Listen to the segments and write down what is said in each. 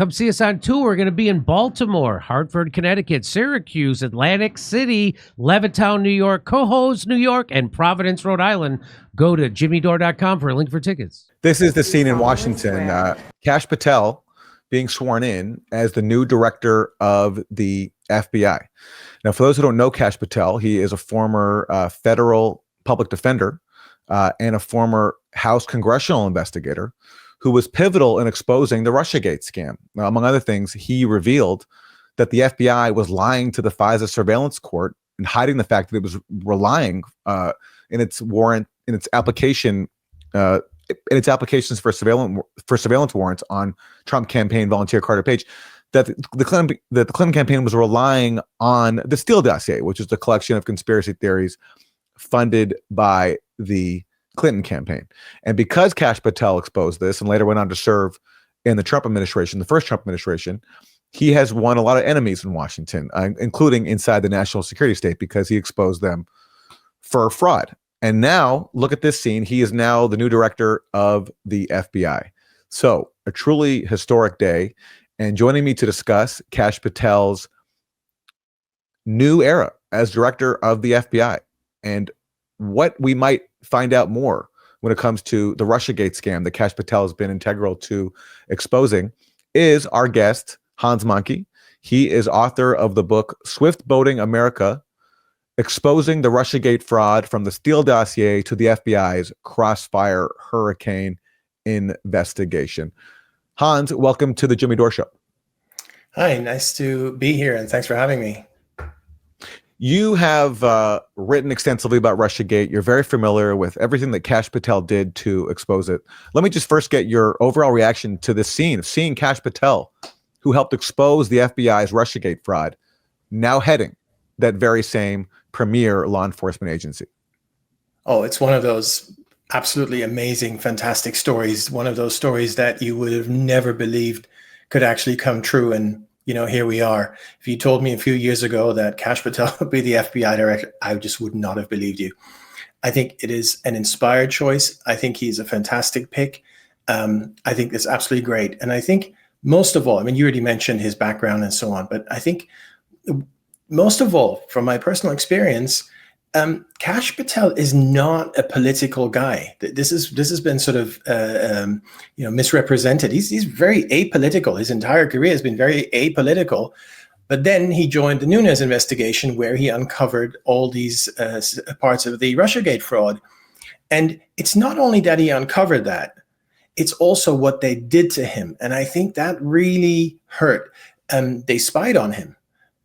Come see us on tour. We're going to be in Baltimore, Hartford, Connecticut, Syracuse, Atlantic City, Levittown, New York, Cohoes, New York, and Providence, Rhode Island. Go to jimmydore.com for a link for tickets. This is the scene in Washington. Kash Patel being sworn in as the new director of the FBI. Now, for those who don't know Kash Patel, he is a former federal public defender and a former House congressional investigator who was pivotal in exposing the Russiagate scam. Now, among other things, he revealed that the FBI was lying to the FISA surveillance court and hiding the fact that it was relying in its applications for surveillance warrants on Trump campaign volunteer Carter Page, that the Clinton campaign was relying on the Steele dossier, which is the collection of conspiracy theories funded by the Clinton campaign. And because Kash Patel exposed this and later went on to serve in the Trump administration, the first Trump administration, he has won a lot of enemies in Washington, including inside the national security state, because he exposed them for fraud. And now, look at this scene. He is now the new director of the FBI. So, a truly historic day. And joining me to discuss Kash Patel's new era as director of the FBI and what we might find out more when it comes to the Russiagate scam that Kash Patel has been integral to exposing is our guest, Hans Mahncke. He is author of the book Swift Boating America, Exposing the Russiagate Fraud from the Steele Dossier to the FBI's Crossfire Hurricane Investigation. Hans, welcome to the Jimmy Dore Show. Hi, nice to be here, and thanks for having me. You have written extensively about Russiagate. You're very familiar with everything that Kash Patel did to expose it. Let me just first get your overall reaction to this scene of seeing Kash Patel, who helped expose the FBI's Russiagate fraud, now heading that very same premier law enforcement agency. Oh, it's one of those absolutely amazing, fantastic stories. One of those stories that you would have never believed could actually come true. And here we are. If you told me a few years ago that Kash Patel would be the FBI director, I just would not have believed you. I think it is an inspired choice. I think he's a fantastic pick. I think it's absolutely great. And I think most of all, you already mentioned his background and so on, but I think most of all, from my personal experience, Kash Patel is not a political guy. This has been sort of misrepresented. He's very apolitical. His entire career has been very apolitical. But then he joined the Nunes investigation, where he uncovered all these parts of the Russiagate fraud. And it's not only that he uncovered that, it's also what they did to him. And I think that really hurt. They spied on him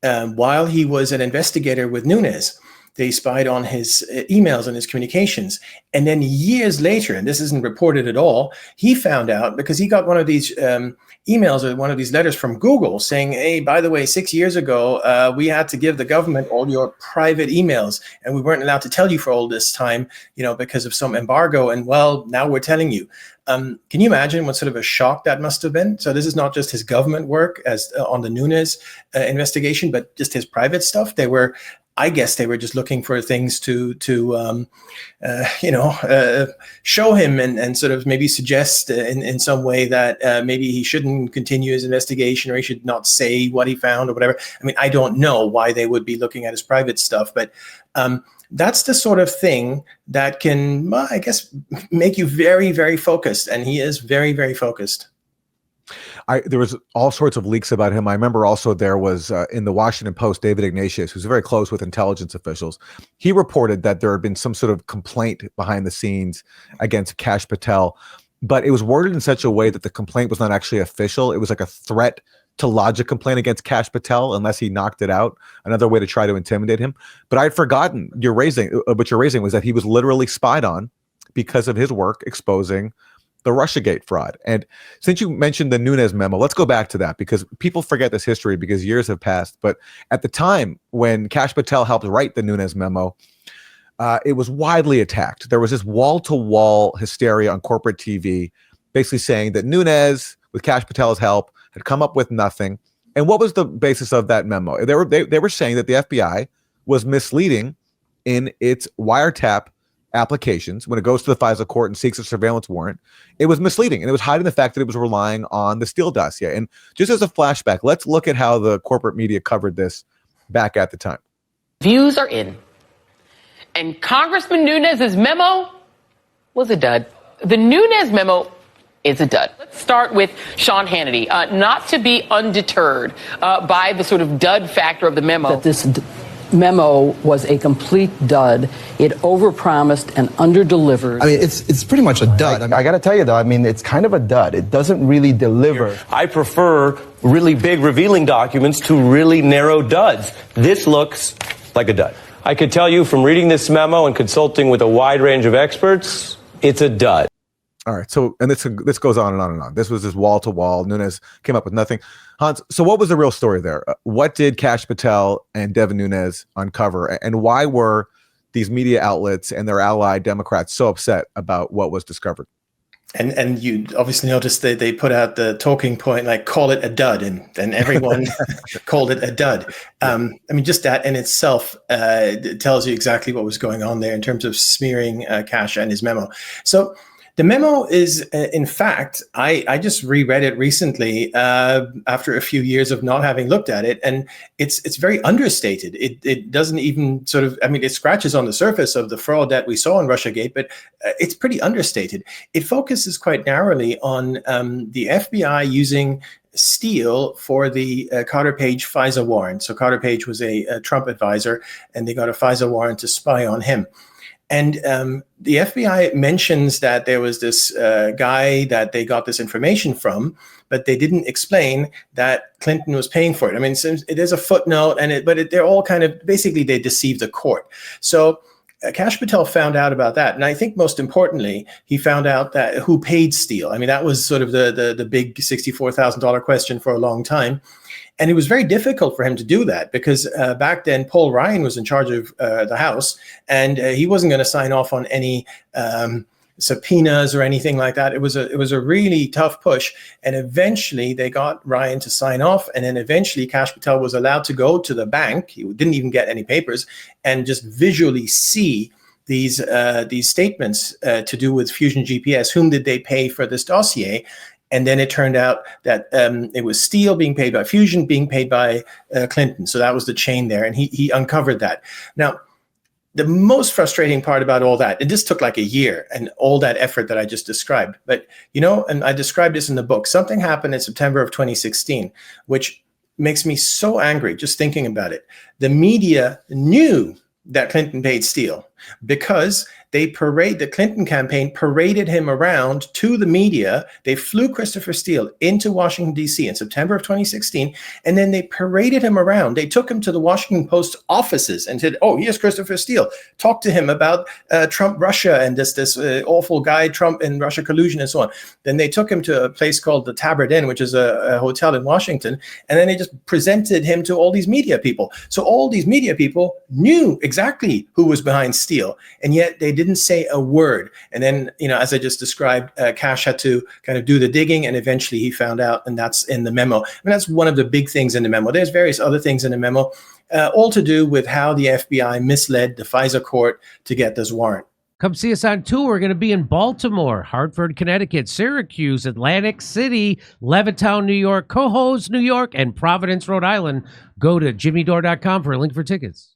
while he was an investigator with Nunes. They spied on his emails and his communications. And then years later, and this isn't reported at all, he found out because he got one of these emails or one of these letters from Google saying, hey, by the way, 6 years ago, we had to give the government all your private emails and we weren't allowed to tell you for all this time, because of some embargo. And well, now we're telling you. Can you imagine what sort of a shock that must have been? So this is not just his government work as on the Nunes investigation, but just his private stuff. I guess they were just looking for things to show him and sort of maybe suggest in some way that maybe he shouldn't continue his investigation or he should not say what he found or whatever. I don't know why they would be looking at his private stuff, but that's the sort of thing that can, I guess, make you very, very focused. And he is very, very focused. There was all sorts of leaks about him. I remember also there was in the Washington Post, David Ignatius, who's very close with intelligence officials. He reported that there had been some sort of complaint behind the scenes against Kash Patel, but it was worded in such a way that the complaint was not actually official. It was like a threat to lodge a complaint against Kash Patel unless he knocked it out, another way to try to intimidate him. But I had forgotten what you're raising was that he was literally spied on because of his work exposing the Russiagate fraud. And since you mentioned the Nunes memo, let's go back to that because people forget this history because years have passed. But at the time when Kash Patel helped write the Nunes memo, it was widely attacked. There was this wall-to-wall hysteria on corporate TV basically saying that Nunes, with Kash Patel's help, had come up with nothing. And what was the basis of that memo? They were saying that the FBI was misleading in its wiretap applications, when it goes to the FISA court and seeks a surveillance warrant, it was misleading, and it was hiding the fact that it was relying on the Steele dossier. And just as a flashback, let's look at how the corporate media covered this back at the time. Views are in. And Congressman Nunes's memo was a dud. The Nunes memo is a dud. Let's start with Sean Hannity. Not to be undeterred by the sort of dud factor of the memo. That this memo was a complete dud. It overpromised and underdelivered. I mean, it's pretty much a dud. I got to tell you, though, I mean, it's kind of a dud. It doesn't really deliver. I prefer really big revealing documents to really narrow duds. This looks like a dud. I could tell you from reading this memo and consulting with a wide range of experts, it's a dud. All right. So, and this goes on and on and on. This was just wall to wall. Nunes came up with nothing. Hans, so what was the real story there? What did Kash Patel and Devin Nunes uncover? And why were these media outlets and their ally Democrats so upset about what was discovered? And you obviously noticed that they put out the talking point, like, call it a dud, and everyone called it a dud. I mean, just that in itself tells you exactly what was going on there in terms of smearing Kash and his memo. So the memo is, in fact, I just reread it recently after a few years of not having looked at it, and it's very understated. It doesn't even sort of, I mean, it scratches on the surface of the fraud that we saw in Russiagate, but it's pretty understated. It focuses quite narrowly on the FBI using Steele for the Carter Page FISA warrant. So Carter Page was a Trump advisor, and they got a FISA warrant to spy on him. And the FBI mentions that there was this guy that they got this information from, but they didn't explain that Clinton was paying for it. I mean, it is a footnote, but they're all kind of, basically they deceived the court. So Kash Patel found out about that. And I think most importantly, he found out that who paid Steele. I mean, that was sort of the big $64,000 question for a long time. And it was very difficult for him to do that because back then Paul Ryan was in charge of the House, and he wasn't going to sign off on any subpoenas or anything like that. It was a really tough push, and eventually they got Ryan to sign off, and then eventually Kash Patel was allowed to go to the bank. He didn't even get any papers, and just visually see these statements to do with Fusion GPS. Whom did they pay for this dossier? And then it turned out that it was Steele being paid by Fusion, being paid by Clinton. So that was the chain there. And he uncovered that. Now, the most frustrating part about all that, and this took like a year and all that effort that I just described. But, you know, and I described this in the book, something happened in September of 2016, which makes me so angry just thinking about it. The media knew that Clinton paid Steele because the Clinton campaign paraded him around to the media. They flew Christopher Steele into Washington, D.C. in September of 2016, and then they paraded him around. They took him to the Washington Post offices and said, oh, here's Christopher Steele. Talk to him about Trump, Russia, and this awful guy, Trump and Russia collusion and so on. Then they took him to a place called the Tabard Inn, which is a hotel in Washington, and then they just presented him to all these media people. So all these media people knew exactly who was behind Steele, and yet they didn't say a word. And then, you know, as I just described, Kash had to kind of do the digging, and eventually he found out, and that's in the memo. I mean, that's one of the big things in the memo. There's various other things in the memo, all to do with how the FBI misled the FISA court to get this warrant. Come see us on tour. We're going to be in Baltimore, Hartford, Connecticut, Syracuse, Atlantic City, Levittown, New York, Cohoes, New York, and Providence, Rhode Island. Go to jimmydore.com for a link for tickets.